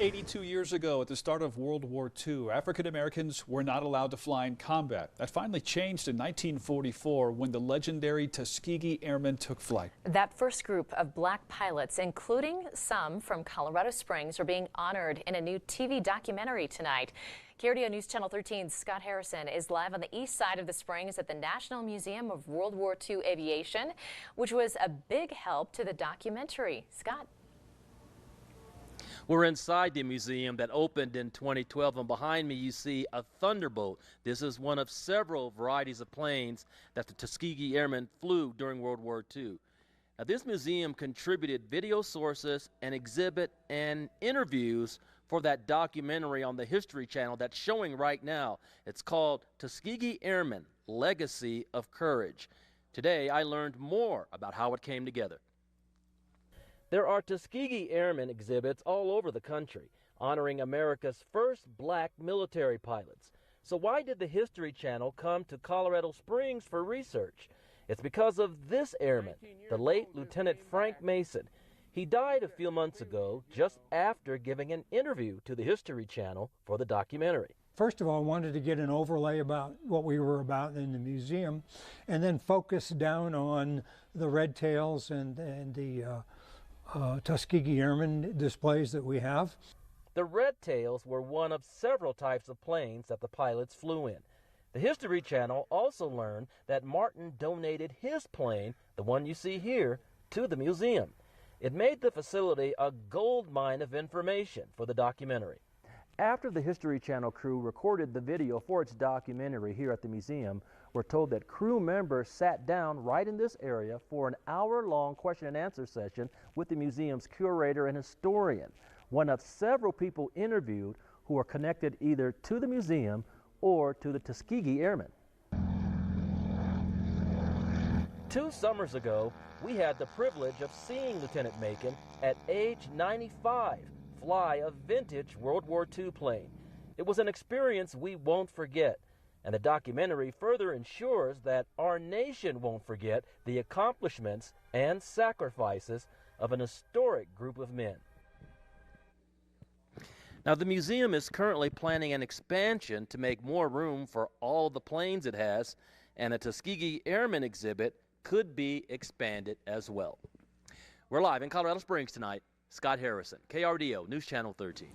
82 years ago, at the start of World War II, African Americans were not allowed to fly in combat. That finally changed in 1944 when the legendary Tuskegee Airmen took flight. That first group of black pilots, including some from Colorado Springs, are being honored in a new TV documentary tonight. KRDO News Channel 13's Scott Harrison is live on the east side of the Springs at the National Museum of World War II Aviation, which was a big help to the documentary. Scott. We're inside the museum that opened in 2012, and behind me you see a Thunderbolt. This is one of several varieties of planes that the Tuskegee Airmen flew during World War II. Now, this museum contributed video sources, an exhibit, and interviews for that documentary on the History Channel that's showing right now. It's called Tuskegee Airmen, Legacy of Courage. Today, I learned more about how it came together. There are Tuskegee Airmen exhibits all over the country, honoring America's first black military pilots. So why did the History Channel come to Colorado Springs for research? It's because of this airman, the late Lieutenant Frank Mason. He died a few months ago, just after giving an interview to the History Channel for the documentary. First of all, I wanted to get an overlay about what we were about in the museum, and then focus down on the red tails and the Tuskegee Airmen displays that we have. The red tails were one of several types of planes that the pilots flew in. The History Channel also learned that Martin donated his plane, the one you see here, to the museum. It made the facility a gold mine of information for the documentary. After the History Channel crew recorded the video for its documentary here at the museum, we're told that crew members sat down right in this area for an hour-long question and answer session with the museum's curator and historian, one of several people interviewed who are connected either to the museum or to the Tuskegee Airmen. 2 summers ago, we had the privilege of seeing Lieutenant Macon at age 95 fly a vintage World War II plane. It was an experience we won't forget, and the documentary further ensures that our nation won't forget the accomplishments and sacrifices of an historic group of men. Now, the museum is currently planning an expansion to make more room for all the planes it has, and a Tuskegee Airmen exhibit could be expanded as well. We're live in Colorado Springs tonight. Scott Harrison, KRDO News Channel 13.